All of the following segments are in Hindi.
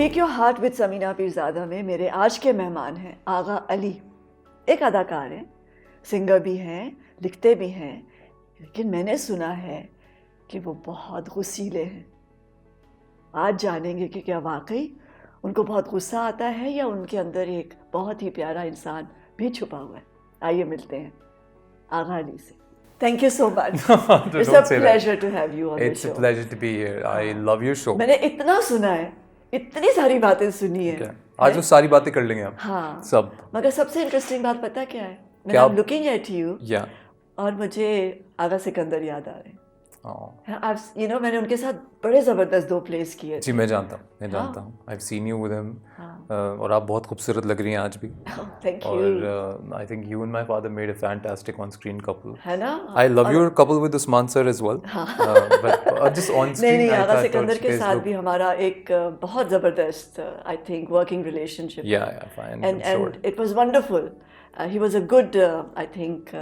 Speak your heart with Sameena Peerzada में मेरे आज के मेहमान हैं आगा अली। एक अदाकार हैं, सिंगर भी हैं, लिखते भी हैं, लेकिन मैंने सुना है कि वो बहुत गुस्सीले हैं। आज जानेंगे कि क्या वाकई उनको बहुत गुस्सा आता है या उनके अंदर एक बहुत ही प्यारा इंसान भी छुपा हुआ है। आइए मिलते हैं आगा अली से। Thank you so much. It's a pleasure to have you on the show. It's a pleasure to be here. I love your show. मैंने इतना सुना है, इतनी सारी बातें सुनी है। Okay. आज वो सारी बातें कर लेंगे हम। हाँ। सब। मगर सबसे इंटरेस्टिंग बात पता क्या है? क्या? I'm looking at you. Yeah. और मुझे आगा सिकंदर याद आ रहे हैं। Oh. मैंने उनके साथ बड़े ज़बरदस्त 2 प्लेस किए थे। जी मैं जानता हूँ। I've seen you with him. और आप बहुत खूबसूरत लग रही हैं आज भी। Thank you. और I think you and my father made a fantastic on-screen couple. है ना? I love your couple with Usman sir as well. But just on-screen. नहीं, आगा सिकंदर के साथ भी हमारा एक बहुत ज़बरदस्त I think working relationship. Yeah, fine. And it was wonderful. He was a good I think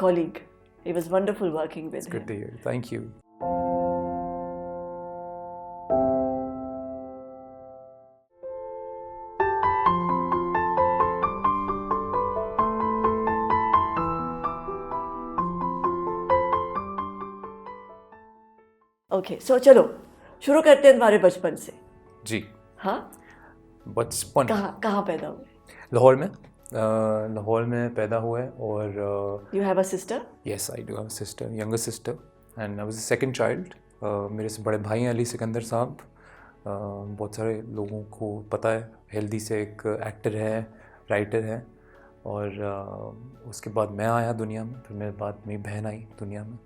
colleague. It was wonderful working with him. It's good to hear. Thank you. Okay, so चलो शुरू करते हैं तुम्हारे बचपन से। जी। हाँ? बचपन। कहाँ पैदा हुए? लाहौर में पैदा हुए और You have a sister? Yes, I do have a sister, younger sister, and I was the second child. मेरे से बड़े भाई हैं अली सिकंदर साहब। बहुत सारे लोगों को पता है, हेल्दी से एक एक्टर है, राइटर है, और उसके बाद मैं आया दुनिया में, फिर मेरे बाद मेरी बहन आई दुनिया में।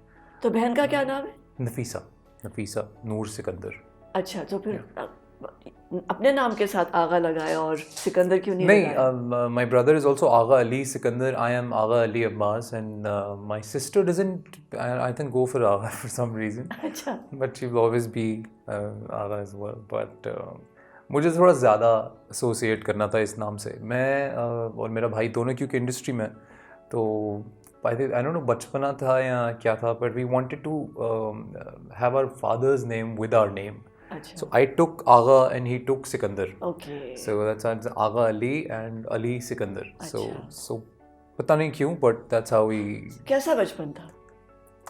तो बहन का क्या नाम है? नफीसा नूर सिकंदर। अच्छा, तो फिर अपने नाम के साथ आगा लगाया और सिकंदर क्यों नहीं लगाया? नहीं, my brother is also Agha Ali Sikandar. I am Agha Ali Abbas, and my sister doesn't, I think, go for Agha for some reason. अच्छा. But she will always be Agha as well. But मुझे थोड़ा ज़्यादा एसोसिएट करना था इस नाम से। मैं और मेरा भाई दोनों क्योंकि इंडस्ट्री में, तो आई डोंट नो बचपना था या क्या था, but we wanted to have our father's name with our name. Achha. So I took Agha and he took Sikandar. Okay. So that's Agha Ali and Ali Sikandar. Achha. So पता नहीं क्यों, but that's how we. कैसा बचपन था?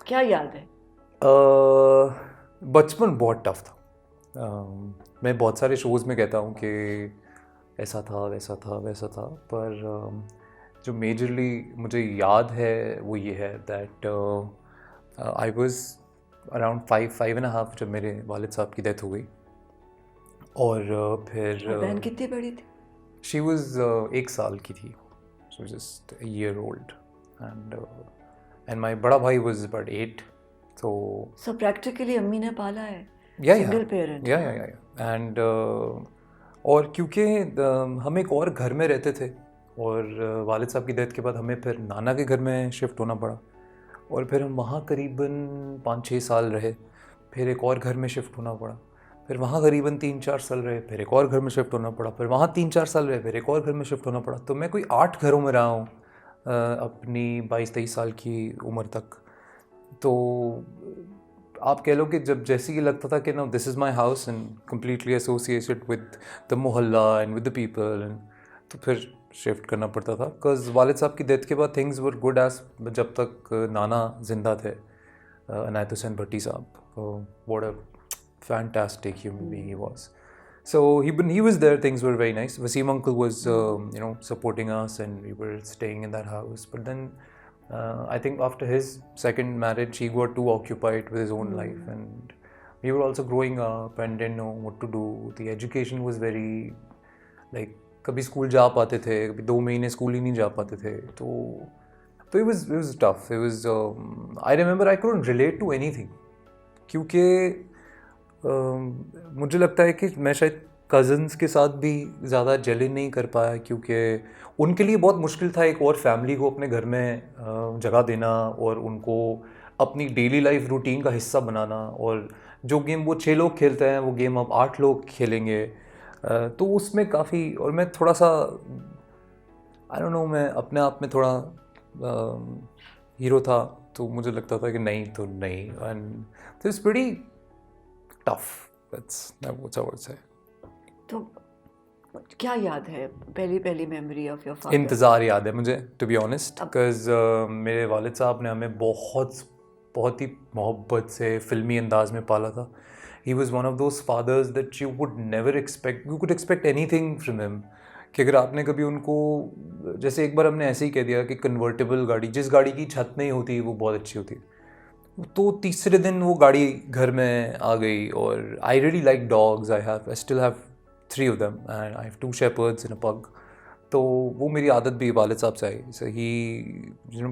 क्या याद है? बचपन बहुत टफ था। मैं बहुत सारे शोज़ में कहता हूँ कि ऐसा था वैसा था वैसा था, पर जो मेजरली मुझे याद है वो ये है दैट आई वाज अराउंड 5.5 जब मेरे वालिद साहब की डेथ हो गई। और फिर बहन कितनी बड़ी थी? शी वाज 1 साल की थी, so just a year old, and my बड़ा भाई वाज अबाउट 8। सो प्रैक्टिकली अम्मी ने पाला है, सिंगल पेरेंट। या एंड और क्योंकि हम एक और घर में रहते थे, और वालिद साहब की डेथ के बाद हमें फिर नाना के घर में शिफ्ट होना पड़ा, और फिर हम वहाँ करीबन 5-6 साल रहे, फिर एक और घर में शिफ्ट होना पड़ा, फिर वहाँ करीबन 3-4 साल रहे, फिर एक और घर में शिफ्ट होना पड़ा, फिर वहाँ 3-4 साल रहे, फिर एक और घर में शिफ्ट होना पड़ा। तो मैं कोई 8 घरों में रहा हूँ अपनी 22-23 साल की उम्र तक। तो आप कह लो कि जब जैसे ही लगता था कि no this is my house and completely associated with the mohalla and with the people, and तो फिर शिफ्ट करना पड़ता था। बिकॉज वालिद साहब की डेथ के बाद थिंग्स वर गुड एज जब तक नाना जिंदा थे, अनायत हुसैन भट्टी साहब, what a fantastic human being he was. So when he was there, things were very nice. Wasim uncle was supporting us, and we were staying in that house. But then I think after his second marriage, he got too occupied with his own life, and we were also growing up and didn't know what to do. The education was very like, कभी स्कूल जा पाते थे, कभी 2 महीने स्कूल ही नहीं जा पाते थे, तो it was tough. It was I remember I couldn't relate to anything, क्योंकि मुझे लगता है कि मैं शायद कज़न्स के साथ भी ज़्यादा जेल नहीं कर पाया, क्योंकि उनके लिए बहुत मुश्किल था एक और फैमिली को अपने घर में जगह देना और उनको अपनी डेली लाइफ रूटीन का हिस्सा बनाना। और जो गेम वो 6 लोग खेलते हैं वो गेम अब 8 लोग खेलेंगे, तो उसमें काफ़ी, और मैं थोड़ा सा आई डोंट नो, मैं अपने आप में थोड़ा हीरो था, तो मुझे लगता था कि नहीं तो नहीं, and it's pretty tough, that's what I would say. तो क्या याद है पहली मेमोरी ऑफ योर फादर? इंतज़ार याद है मुझे, टू बी ऑनेस्ट, बिकॉज मेरे वालिद साहब ने हमें बहुत ही मोहब्बत से फ़िल्मी अंदाज में पाला था. He was one of those fathers that you would never expect, you could expect anything from him. कि अगर आपने कभी उनको, जैसे एक बार हमने ऐसे ही कह दिया कि कन्वर्टेबल गाड़ी, जिस गाड़ी की छत नहीं होती वो बहुत अच्छी होती है, तो तीसरे दिन वो गाड़ी घर में आ गई. और I really like dogs, I still have 3 of them and I have 2 shepherds and a pug. तो वो मेरी आदत भी वालिद साहब से आई. सो ही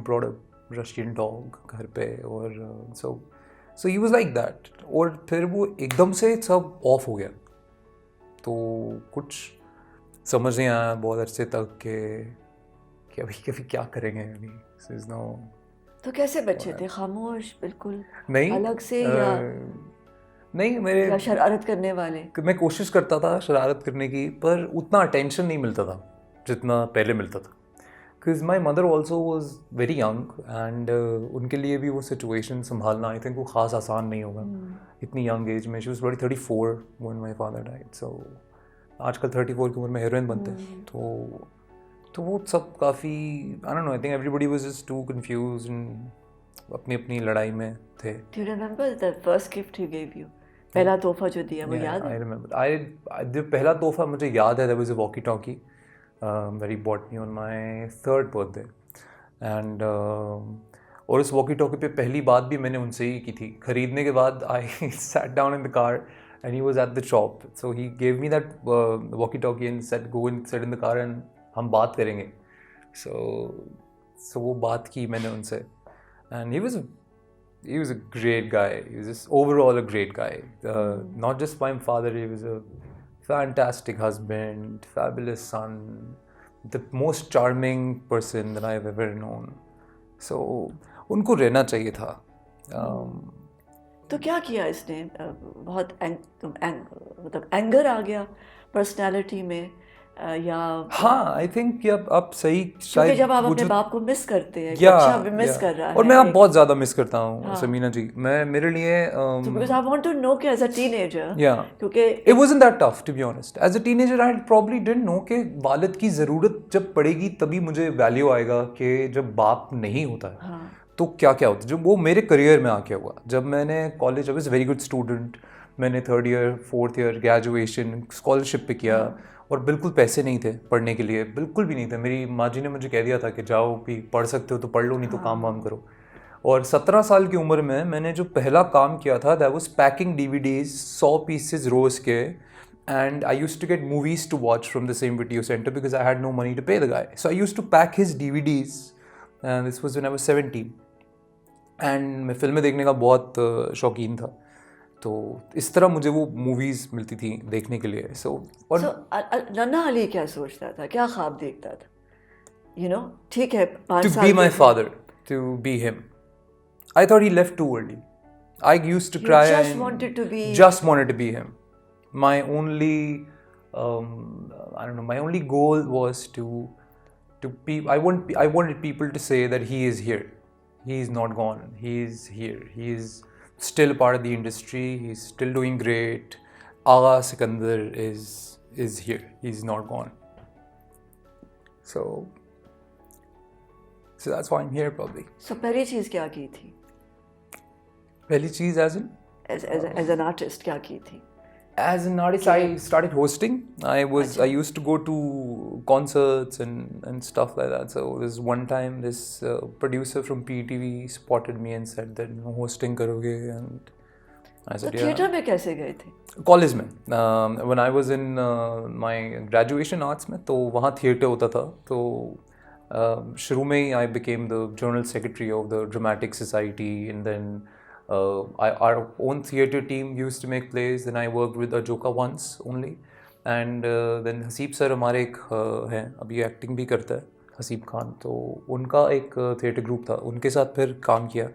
brought a Russian dog घर पे, और so he was like that. और फिर वो एकदम से सब ऑफ हो गया, तो कुछ समझ नहीं आया बहुत अरसे तक कि अभी क्या करेंगे अभी. So there's no. तो कैसे बच्चे थे? खामोश बिल्कुल नहीं, अलग से या नहीं, मेरे शरारत करने वाले? मैं कोशिश करता था शरारत करने की, पर उतना अटेंशन नहीं मिलता था जितना पहले मिलता था. Because my mother also was very young, and उनके लिए भी वो सिचुएशन संभालना आई थिंक वो ख़ास आसान नहीं होगा इतनी यंग एज में. शी वॉज बड़ी 34 व्हेन माई फादर डाइड. सो आजकल 34 की उम्र में हीरोइन बनते हैं, तो वो सब काफ़ी, I don't know, I think everybody was just too confused, अपनी अपनी लड़ाई में थे. Do you remember the first gift he gave you? पहला तोहफा जो दिया वो याद है? I remember. जो पहला तोहफा मुझे याद है, there was a walkie-talkie that he bought me on my 3rd birthday. And और उस walkie-talkie पे पहली बात भी मैंने उनसे ही की थी. खरीदने के बाद I sat down in the car and he was at the shop. So he gave me that walkie-talkie and said, go and sit in the car and हम बात करेंगे. So वो बात की मैंने उनसे. And he was a great guy. He was just overall a great guy. Not just my father, he was a fantastic husband, fabulous son, the most charming person that I've ever known. So उनको रहना चाहिए था. तो क्या किया इसने? बहुत मतलब एंगर आ गया पर्सनालिटी में, या हाँ, आई थिंक कि अब सही, क्योंकि जब आप अपने बाप को मिस करते हैं, अच्छा भी मिस कर रहा है, और मैं अब बहुत ज़्यादा मिस करता हूँ समीना जी. मैं मेरे लिए because I want to know कि as a teenager, क्योंकि it wasn't that tough to be honest. As a teenager I probably didn't know कि वालिद की ज़रूरत जब पड़ेगी तभी मुझे वैल्यू आएगा कि जब बाप नहीं होता है तो क्या क्या होता है. जो वो मेरे करियर में आके हुआ, जब मैंने college, I was very good student, मैंने 3rd year 4th year graduation scholarship पे किया, और बिल्कुल पैसे नहीं थे पढ़ने के लिए, बिल्कुल भी नहीं थे. मेरी माँ जी ने मुझे कह दिया था कि जाओ भी पढ़ सकते हो तो पढ़ लो, नहीं तो काम वाम करो. और 17 साल की उम्र में मैंने जो पहला काम किया था, that was packing DVDs 100 pieces रोज़ के, and I used to get movies to watch from the same video centre because I had no money to pay the guy. So I used to pack his DVDs, and this was when I was 17. And मैं फिल्में देखने का बहुत शौकीन था, तो इस तरह मुझे वो मूवीज़ मिलती थी देखने के लिए. और नन्हा अली क्या सोचता था, क्या ख्वाब देखता था? ठीक है, 5 to साल be my father, to be him. I thought he left too early. I used to cry. Just wanted to be him. My only I don't know, my only goal was to be, I wanted people to say that he is here. He is not gone. He is here. He is still part of the industry. He's still doing great. Agha Sikandar is here. He's not gone. So that's why I'm here probably. So पहली चीज़ क्या की थी? पहली चीज़ as an artist क्या की थी? As an artist, I started hosting. I used to go to concerts and stuff like that. So this one time, this producer from PTV spotted me and said that hosting karoge, and I said, yeah. Theater में कैसे गए थे? College में. When I was in my graduation arts में, तो वहाँ theater होता था. तो शुरू में ही I became the general secretary of the Dramatic Society, and then our own theatre team used to make plays. Then I worked with Ajoka once only, and then Haseeb sir हमारे एक हैं, अभी एक्टिंग भी करता है, हसीब खान. तो उनका एक थिएटर ग्रुप था, उनके साथ फिर काम किया.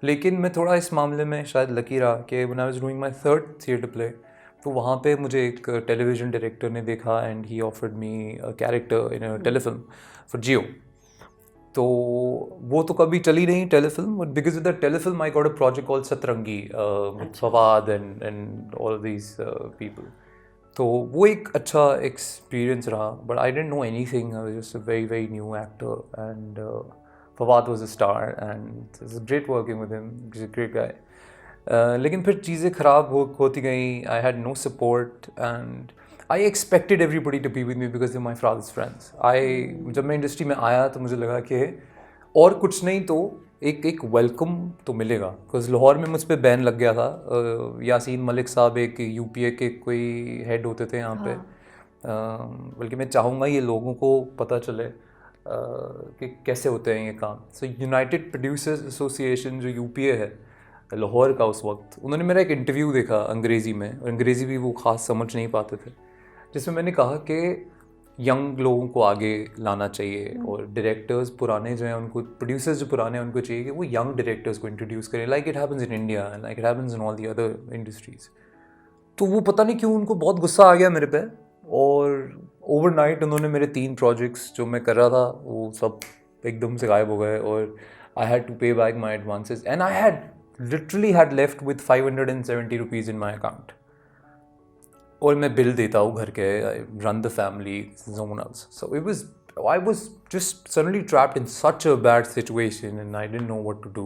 लेकिन मैं थोड़ा इस मामले में शायद लकी रहा कि when I was doing my 3rd theatre play, तो वहाँ पे मुझे एक टेलीविज़न डायरेक्टर ने देखा, and he offered me a character in a telefilm for Jio. तो वो तो कभी चली नहीं telefilm, but because of the telefilm I got a project called सतरंगी with Fawad and all of these people. तो वो एक अच्छा एक्सपीरियंस रहा, but I don't know anything, I was just a very very new actor and Fawad was a star and it's great working with him, is a great guy. लेकिन फिर चीज़ें ख़राब होती गई, I had no support and I expected everybody to be with me because they my fathers friends. जब मैं इंडस्ट्री में आया तो मुझे लगा कि और कुछ नहीं तो एक वेलकम तो मिलेगा, बिकॉज लाहौर में मुझ पर बैन लग गया था। यासीन मलिक साहब एक यूपीए के कोई हेड होते थे यहाँ पे। बल्कि मैं चाहूँगा ये लोगों को पता चले कि कैसे होते हैं ये काम। सो यूनाइटेड प्रोड्यूसर्स एसोसिएशन जो यूपीए है लाहौर का, उस वक्त उन्होंने मेरा एक इंटरव्यू देखा अंग्रेज़ी में, और अंग्रेज़ी भी वो ख़ास समझ नहीं पाते थे, जिसमें मैंने कहा कि यंग लोगों को आगे लाना चाहिए और डायरेक्टर्स पुराने जो हैं उनको, प्रोड्यूसर्स जो पुराने हैं उनको चाहिए कि वो यंग डायरेक्टर्स को इंट्रोड्यूस करें, like it happens in India and like it happens in all the other industries. तो वो पता नहीं क्यों उनको बहुत गुस्सा आ गया मेरे पे, और ओवरनाइट उन्होंने मेरे 3 प्रोजेक्ट्स जो मैं कर रहा था वो सब एकदम से गायब हो गए, और आई हैड टू पे back my advances and I had literally had left with 570 rupees in my account. और मैं बिल देता हूँ घर के, I run the family, someone else. So I was just suddenly trapped in such a bad situation and I didn't know what to do.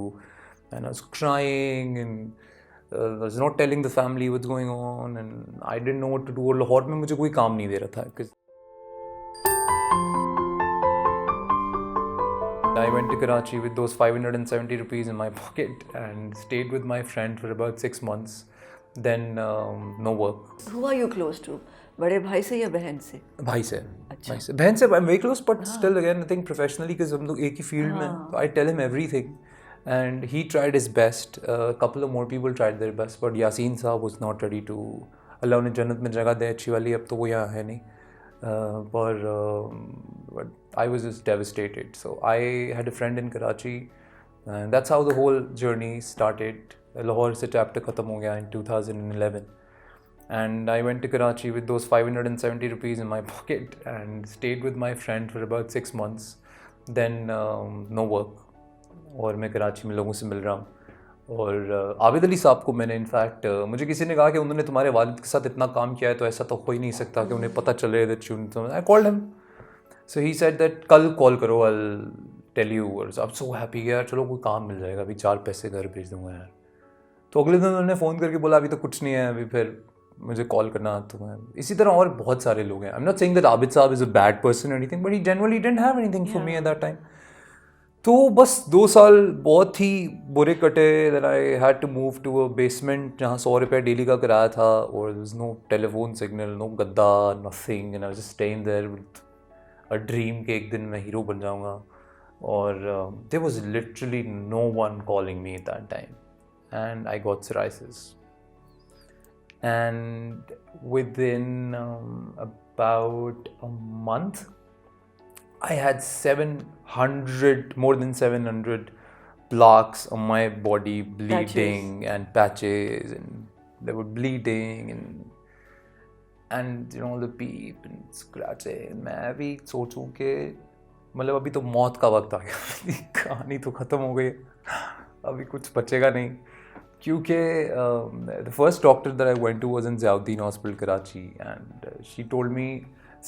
And I was crying and I was not telling the family what's going on and I didn't know what to do. और लाहौर में मुझे कोई काम नहीं दे रहा था. 'Cause I went to Karachi with those 570 rupees in my pocket and stayed with my friend for about 6 months. Then no work. Who are you close to? बड़े भाई से या बहन से? भाई से। अच्छा। भाई से, बहन से I'm very close, but still again I think professionally because हम लोग एक ही फील्ड में, तो I tell him everything and he tried his best. A couple of more people tried their best, but Yasin साहब was not ready to, अल्लाह उन्हें जन्नत में जगह दे अच्छी वाली, अब तो वो यहाँ है नहीं। But I was just devastated. So I had a friend in Karachi and that's how the whole journey started. Lahore से चैप्टर ख़त्म हो गया in 2011 and I went to Karachi with those 570 rupees in my pocket and stayed with my friend for about 6 months. Then no work, और मैं कराची में लोगों से मिल रहा हूँ। और आबिद अली साहब को मैंने इनफैक्ट, मुझे किसी ने कहा कि उन्होंने तुम्हारे वालिद के साथ इतना काम किया है तो ऐसा तो हो ही नहीं सकता कि उन्हें पता चले that you, I called him. So he said that कल कॉल करो, I'll tell you. और I'm so happy कि यार चलो कोई काम मिल जाएगा, अभी 4 पैसे घर भेज दूँगा यार। तो अगले दिन उन्होंने फ़ोन करके बोला अभी तो कुछ नहीं है, अभी फिर मुझे कॉल करना तुम्हें। इसी तरह और बहुत सारे लोग हैं। I am not saying that Abid sahab is a bad person और anything, but he generally didn't have anything for me at that time. तो बस 2 साल बहुत ही बुरे कटे। That I had to move to a basement जहाँ 100 रुपये डेली का किराया था, और there was no telephone signal, no गद्दा, nothing, and I was just staying there with a dream कि एक दिन मैं हीरो बन जाऊँगा। और there was literally no one calling me at that time and I got psoriasis. And within about a month, I had 700, more than 700 plaques on my body, bleeding and patches, and they were bleeding and you know the peep and scratching. मैं भी सोचूं कि मतलब अभी तो मौत का वक्त आ गया, कहानी तो ख़त्म हो गई, अभी कुछ बचेगा नहीं। क्योंकि the first doctor that I went to was in Ziauddin Hospital, Karachi, and she told me,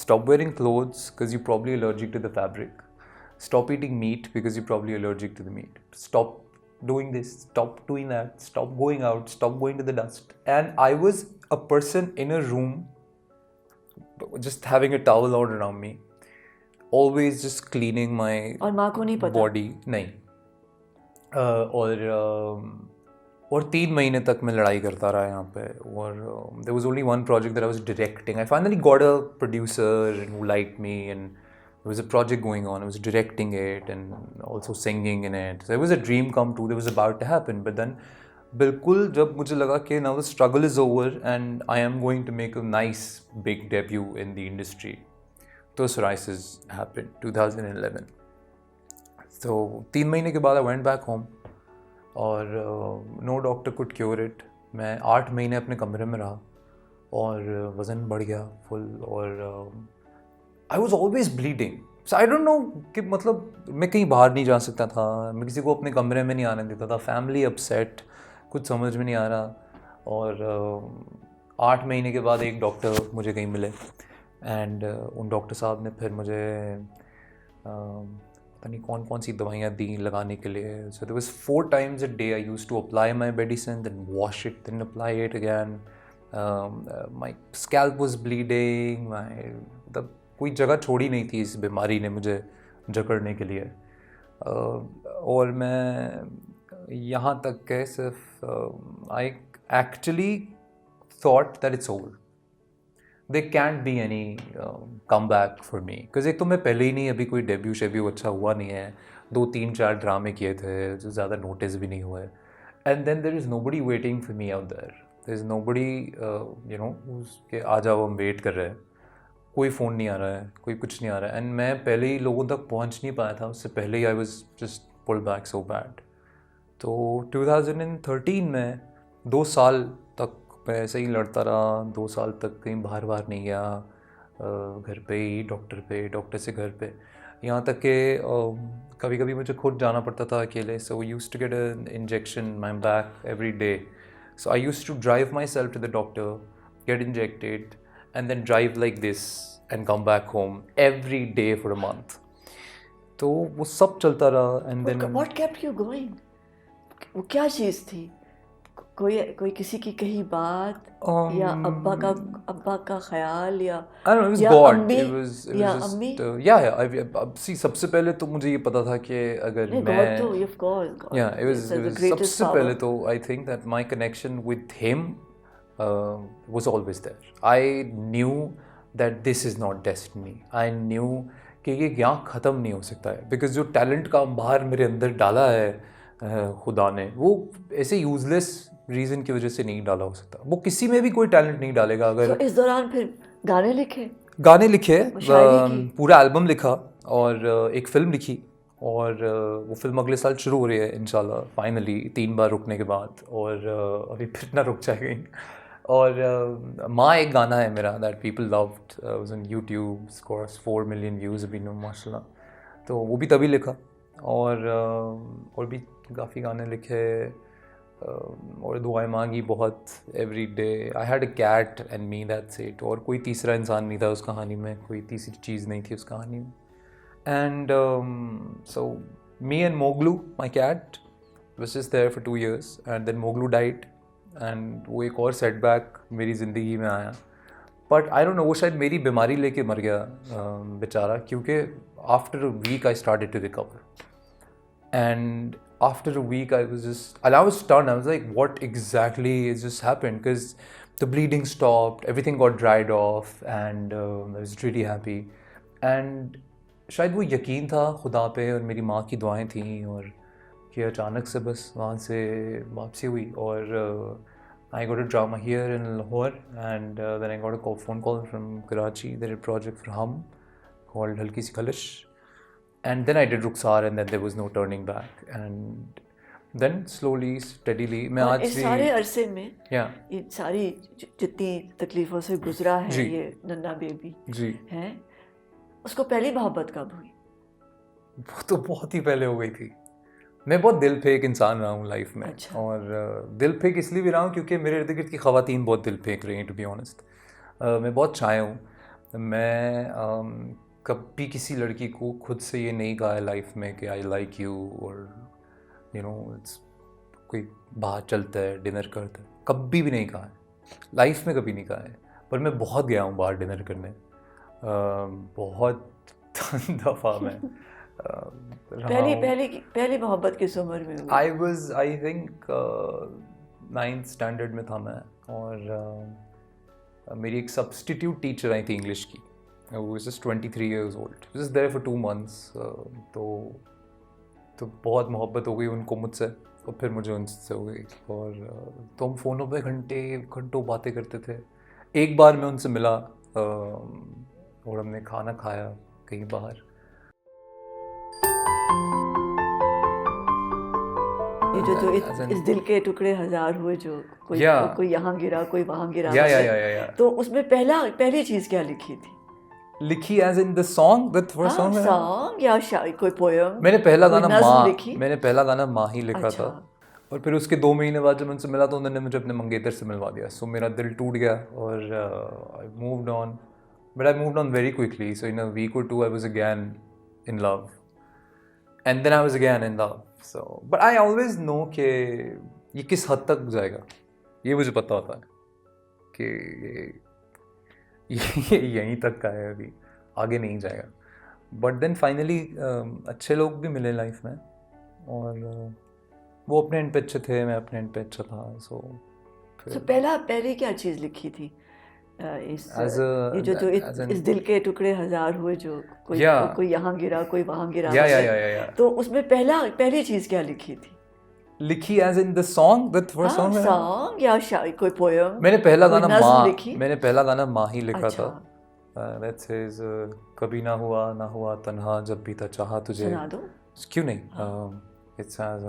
stop wearing clothes because you're probably allergic to the fabric. Stop eating meat because you're probably allergic to the meat. Stop doing this, stop doing that, stop going out, stop going to the dust. And I was a person in a room just having a towel all around me, always just cleaning my और माँ को नहीं पता? body. नहीं। और 3 महीने तक मैं लड़ाई करता रहा यहाँ पे, और there was only one project that I was directing. I finally got a producer who liked me, and there was a project going on. I was directing it and also singing in it. So it was a dream come true that was about to happen. But then बिल्कुल जब मुझे लगा कि now the struggle is over and I am going to make a nice big debut in the industry, तो psoriasis happened 2011. So 3 महीने के बाद I went back home और no doctor could cure it. मैं 8 महीने अपने कमरे में रहा और वज़न बढ़ गया फुल, और I was always bleeding. So I don't no कि मतलब मैं कहीं बाहर नहीं जा सकता था, मैं किसी को अपने कमरे में नहीं आने देता था, फैमिली अपसेट, कुछ समझ में नहीं आ रहा। और 8 महीने के बाद एक डॉक्टर मुझे कहीं मिले एंड उन डॉक्टर साहब ने फिर मुझे पता नहीं कौन कौन सी दवाइयाँ दी लगाने के लिए. So there was 4 times a day I used to apply my medicine, then wash it, then apply it again. My scalp was bleeding. मतलब कोई जगह छोड़ी नहीं थी इस बीमारी ने मुझे जकड़ने के लिए. और मैं यहाँ तक के सिर्फ I actually thought that it's over. There can't be any comeback for me. Because एक तो मैं पहले ही नहीं अभी कोई डेब्यू शेब्यू अच्छा हुआ नहीं है. 2-3-4 ड्रामे किए थे जो ज़्यादा नोटिस भी नहीं हुए. And then there is nobody waiting for me out there. There is nobody who's के आ जाओ हम वेट कर रहे हैं. कोई फ़ोन नहीं आ रहा है, कोई कुछ नहीं आ रहा है. एंड मैं पहले ही लोगों तक पहुंच नहीं पाया था. उससे पहले ही I was just pulled back so bad. तो 2013 में 2 साल तक मैं ऐसे ही लड़ता रहा. 2 साल तक कहीं बाहर नहीं गया. घर पे ही डॉक्टर से घर पे. यहाँ तक कि कभी कभी मुझे खुद जाना पड़ता था अकेले. So used to get an injection my back every day. So I used to drive myself to the doctor, get injected and then drive like this and come back home every day for a month. तो वो सब चलता रहा. and then what kept you going? वो क्या चीज़ थी? कोई किसी की कही बात या अब्बा का ख्याल या I don't know, it was या God. अम्मी It was या just अम्मी? see सबसे पहले तो मुझे ये पता था कि अगर नहीं, मैं God तो of course God. yeah it was It's the greatest सबसे power. पहले तो I think that my connection with him was always there. I knew that this is not destiny. I knew कि ये यहाँ ख़त्म नहीं हो सकता है. बिकॉज जो टैलेंट का बाहर मेरे अंदर डाला है खुदा ने, वो ऐसे यूजलेस रीज़न की वजह से नहीं डाला हो सकता. वो किसी में भी कोई टैलेंट नहीं डालेगा. अगर तो इस दौरान फिर गाने लिखे, शायरी की, पूरा एल्बम लिखा और एक फ़िल्म लिखी. और वो फिल्म अगले साल शुरू हो रही है इंशाल्लाह फाइनली 3 बार रुकने के बाद. और अभी फिर ना रुक जाएगी. और माँ एक गाना है मेरा that people loved, was on YouTube, scores 4 million views अभी नो माशाल्लाह. तो वो भी तभी लिखा. और भी काफ़ी गाने लिखे और दुआएं मांगी बहुत every day. I had a cat and me, that's it. और कोई तीसरा इंसान नहीं था उस कहानी में, कोई तीसरी चीज़ नहीं थी उस कहानी में. And so me and Moglu, my cat, was just there for 2 years and then Moglu died and वो एक और setback मेरी ज़िंदगी में आया. But I don't know, वो शायद मेरी बीमारी लेके मर गया बेचारा. क्योंकि after a week I started to recover and after a week I was stunned. I was like, what exactly has just happened? Because the bleeding stopped, everything got dried off and I was really happy. And शायद वो यकीन था खुदा पे और मेरी माँ की दुआएं थी और कि अचानक से बस वहाँ से वापसी हुई. और I got a drama here in Lahore and then I got a phone call from Karachi. There is project for Hum called Halki si Khalish and then I did Rukhsar and then there was no turning back. And then slowly steadily मैं आज इस सारे अरसे में ये सारी जितनी तकलीफ़ों से गुजरा है ये नन्ना बेबी जी हैं, उसको पहली मोहब्बत कब हुई? वो तो बहुत ही पहले हो गई थी. मैं बहुत दिल फेंक इंसान रहा हूँ लाइफ में. अच्छा. और दिल फेंक इसलिए भी रहा हूँ क्योंकि मेरे इर्द गिर्द की ख़वातीन बहुत दिल फेंक रही हैं टू बी ऑनेस्ट. मैं बहुत शाय हूँ. मैं कभी किसी लड़की को खुद से ये नहीं कहा है लाइफ में कि आई लाइक यू और इट्स कोई बाहर चलता है डिनर करता है, कभी भी नहीं कहा है लाइफ में, कभी नहीं कहा है. पर मैं बहुत गया हूँ बाहर डिनर करने, बहुत दफ़ा मैं पहली मोहब्बत किस उम्र में हुई? आई थिंक 9th स्टैंडर्ड में था मैं. और मेरी एक सब्स्टिट्यूट टीचर आई थी इंग्लिश की. वो was just 23 years old. Just there for 2 months. तो बहुत मोहब्बत हो गई उनको मुझसे और फिर मुझे उनसे हो गई. और तो हम फ़ोनों पे घंटों बातें करते थे. एक बार मैं उनसे मिला और हमने खाना खाया कहीं बाहर. ये जो इस दिल के टुकड़े हजार हुए, जो कोई यहाँ गिरा कोई वहाँ गिरा. तो उसमें पहली चीज़ क्या लिखी थी? लिखी as in the song, the first song या कोई पोएम? मैंने पहला गाना माँ ही लिखा था. और फिर उसके 2 महीने बाद जब उनसे मिला तो उन्होंने मुझे अपने मंगेतर से मिलवा दिया. सो मेरा दिल टूट गया और I moved on. But I moved on very quickly. So in a week or two I was again in love. And then I was again in love. So but I always know कि ये किस हद तक जाएगा. ये मुझे पता होता है कि ये यहीं तक का है, अभी आगे नहीं जाएगा. बट देन फाइनली अच्छे लोग भी मिले लाइफ में और वो अपने एंड पे अच्छे थे, मैं अपने एंड पे अच्छा था. सो तो पहले क्या चीज़ लिखी थी इस As a- ये जो as an- इस दिल के टुकड़े हजार हुए, जो कोई Yeah. कोई यहाँ गिरा कोई वहाँ गिरा या वगैरह, तो उसमें पहली चीज़ क्या लिखी थी? लिखी as in the song, the first हाँ, सॉन्ग. सॉन्ग या कोई पोयम? मैंने पहला कोई गाना नज्म लिखी? मैंने पहला गाना माँ ही लिखा अच्छा, था. दैट सेज कभी ना हुआ तन्हा जब भी था चाहा तुझे. सुना दो. क्यों नहीं. इट्स एज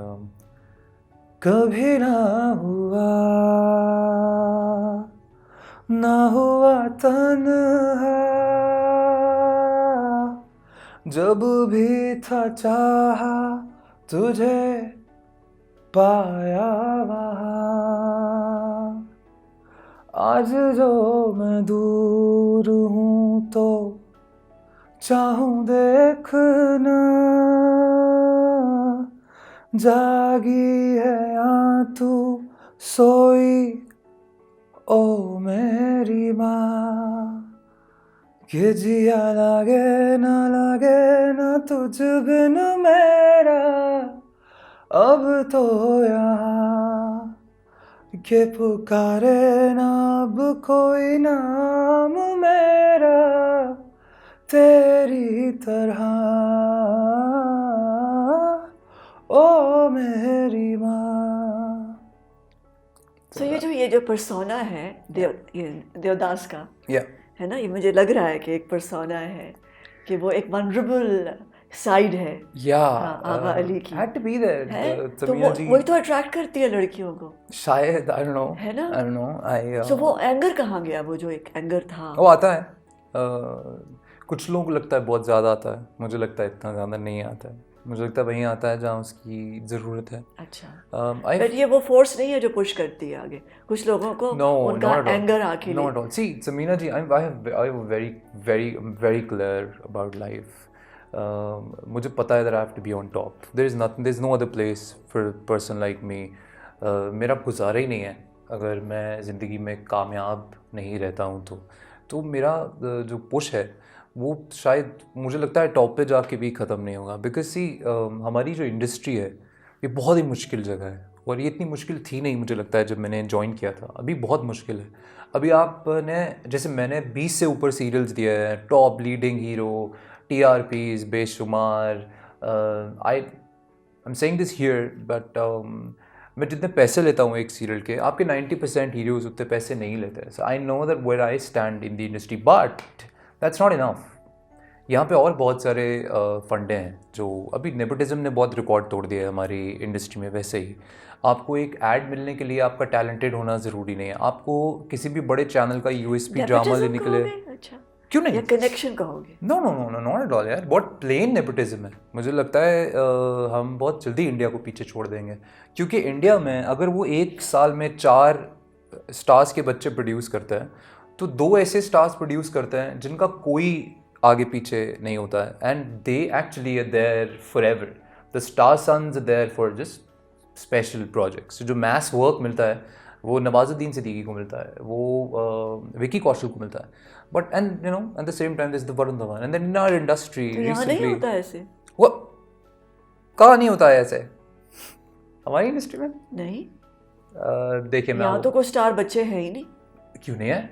कभी ना हुआ तन्हा जब भी था चाहा तुझे पाया वहाँ. आज जो मैं दूर हूँ तो चाहूँ देखना जागी है या तू सोई ओ मेरी माँ. कि जिया लागे ना तुझ बिन मेरा अब तो यहाँ. के पुकारे ना अब कोई नाम मेरा तेरी तरह ओ मेरी माँ. तो ये जो पर्सोना है देवदास का, या है ना, ये मुझे लग रहा है कि एक पर्सोना है, कि वो एक वनरेबल साइड है. या हाँ, आगा अली की had to be there. है, तो समीना जी वही तो अट्रैक्ट करती है लड़कियों को, शायद I don't know. है ना? I don't know. तो वो एंगर कहाँ गया, वो जो एक एंगर था? वो आता है. कुछ लोगों को लगता है बहुत ज़्यादा आता है, मुझे लगता है इतना ज़्यादा नहीं आता है. मुझे लगता है वहीं आता है जहाँ उसकी ज़रूरत है. अच्छा, I बट ये वो फोर्स नहीं है जो पुश करती है आगे. कुछ लोगों को No, उनका not at all. एंगर आके Not at all. See, Samina ji, I have very clear about life. मुझे पता है that I have to be on top. There's no other place for a person like me. मेरा गुजारा ही नहीं है अगर मैं ज़िंदगी में कामयाब नहीं रहता हूँ तो मेरा जो पुश है वो शायद मुझे लगता है टॉप पे जाके भी ख़त्म नहीं होगा. बिकॉज सी हमारी जो इंडस्ट्री है ये बहुत ही मुश्किल जगह है और ये इतनी मुश्किल थी नहीं मुझे लगता है जब मैंने ज्वाइन किया था. अभी बहुत मुश्किल है. अभी आपने जैसे मैंने 20 से ऊपर सीरियल्स दिए हैं, टॉप लीडिंग हीरो, TRPs बेशुमार. I am saying this here but मैं जितने पैसे लेता हूँ एक सीरियल के, आपके 90% हीरोज़ उतने पैसे नहीं लेते. So I know that where I stand in the industry but that's not enough. यहाँ पे और बहुत सारे फंडे हैं जो अभी नेपोटिज्म ने बहुत रिकॉर्ड तोड़ दिया है हमारी इंडस्ट्री में. वैसे ही आपको एक ऐड मिलने के लिए आपका टैलेंटेड होना ज़रूरी नहीं है. आपको किसी भी बड़े चैनल का USP ड्रामा लेने के लिए अच्छा, क्यों नहीं. या कनेक्शन कहोगे? No no no no not at all यार. बहुत प्लेन नेपोटिज्म है. मुझे लगता है हम बहुत जल्दी इंडिया को पीछे छोड़ देंगे क्योंकि इंडिया में अगर वो एक साल में 4 स्टार्स के बच्चे प्रोड्यूस करते हैं तो 2 ऐसे स्टार्स प्रोड्यूस करते हैं जिनका कोई आगे पीछे नहीं होता है. And they actually are there forever. The star sons are there for just special projects. जो मैस वर्क मिलता है वो नवाजुद्दीन सिद्दीकी को मिलता है, वो विकी कौशल को मिलता है. But and you know at the same time this the Varun Dhawan and then in our industry तो यहाँ नहीं होता ऐसे? वो कहाँ नहीं होता है ऐसे हमारी इंडस्ट्री में? नहीं, देखिए मैं यहाँ तो कोई स्टार बच्चे हैं ही नहीं, क्यों नहीं है.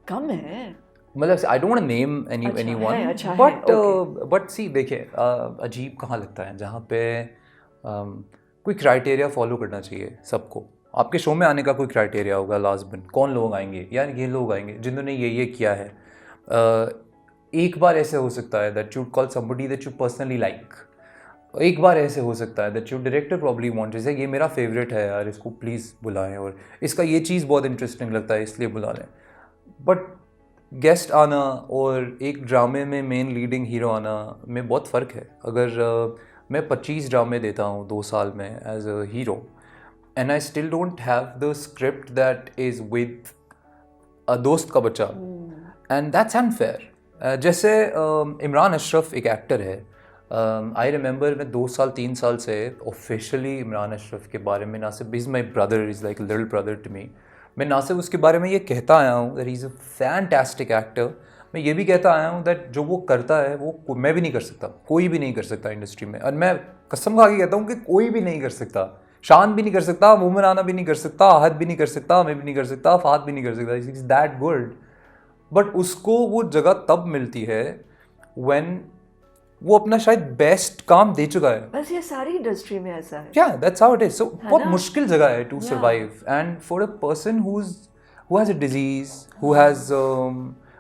कम है. मतलब I don't want to name अच्छा एनीवन है, अच्छा है, बट सी देखिए अजीब कहाँ लगता है जहाँ पे कोई क्राइटेरिया फॉलो करना चाहिए सबको. आपके शो में आने का कोई क्राइटेरिया होगा लाजमन. कौन लोग आएंगे यार, ये लोग आएंगे जिन्होंने ये किया है. एक बार ऐसे हो सकता है that you call somebody that you personally like. एक बार ऐसे हो सकता है that you director probably want, जैसे ये मेरा फेवरेट है यार, इसको प्लीज़ बुलाएं और इसका ये चीज़ बहुत इंटरेस्टिंग लगता है इसलिए बुला लें. बट गेस्ट आना और एक ड्रामे में मेन लीडिंग हीरो आना में बहुत फ़र्क है. अगर मैं 25 ड्रामे देता हूँ 2 साल में as a hero and I still don't have the script that is with a दोस्त का बच्चा, and that's unfair. जैसे इमरान अशरफ एक एक्टर है, आई रिमेंबर मैं 2-3 साल से ऑफिशियली इमरान अशरफ के बारे में ना सिर्फ, is my brother, is like little brother to me, मैं ना सिर्फ उसके बारे में ये कहता आया हूँ that is a fantastic actor, मैं ये भी कहता आया हूँ दैट जो वो करता है वो मैं भी नहीं कर सकता, कोई भी नहीं कर सकता इंडस्ट्री में, और मैं कसम खा के कहता हूँ कि कोई भी नहीं कर सकता, शान भी नहीं कर सकता, मोमिन राना भी नहीं कर सकता, आहद भी नहीं कर सकता, मैं भी नहीं कर सकता, फहद भी नहीं कर सकता, इज़ दैट गुड। बट उसको वो जगह तब मिलती है व्हेन वो अपना शायद बेस्ट काम दे चुका है। बस ये सारी इंडस्ट्री में ऐसा है। Yeah, that's how it is. So बहुत ना? मुश्किल जगह है to Yeah. survive, and for a person who has a disease,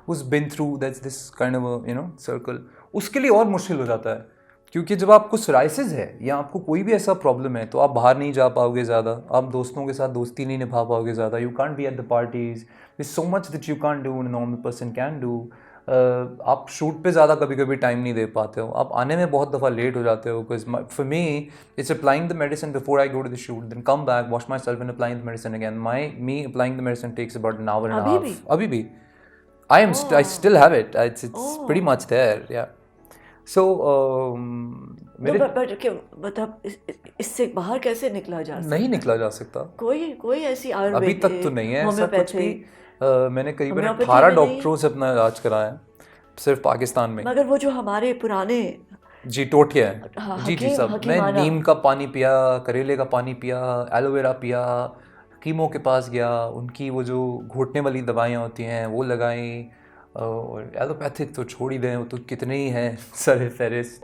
who's been through this kind of a circle, उसके लिए और मुश्किल हो जाता है, क्योंकि जब आपको सोराइसिस है या आपको कोई भी ऐसा प्रॉब्लम है तो आप बाहर नहीं जा पाओगे ज़्यादा, आप दोस्तों के साथ दोस्ती नहीं निभा पाओगे ज़्यादा, you can't be at the parties, there's so much that you can't do a normal person can do. आप शूट पे ज़्यादा कभी कभी टाइम नहीं दे पाते हो, आप आने में बहुत दफ़ा लेट हो जाते हो, because for me it's applying the medicine before I go to the shoot, then come back, wash myself and applying the medicine again, me applying the medicine takes about an hour and a half. अभी भी I still have it. It's pretty much there. Yeah. So मेरे बट क्या मतलब इससे बाहर कैसे निकला जा सकता? नहीं निकला जा सकता, कोई ऐसी अभी आयुर्वेदिक, तक तो नहीं है ऐसा कुछ भी। मैंने करीबन होम्योपैथी 18 में नहीं? डॉक्टरों से अपना इलाज कराया है सिर्फ पाकिस्तान में। मगर वो जो हमारे पुराने जी टोटिया है, हाँ, जी साहब, मैं हकीमाना। नीम का पानी पिया, करेले का पानी पिया, एलोवेरा पिया, हकीमों के पास गया, उनकी वो जो घोटने वाली दवाइयाँ होती हैं वो लगाई, और एलोपैथिक तो छोड़ ही दें, वो तो कितने ही हैं सर फहरिस्त।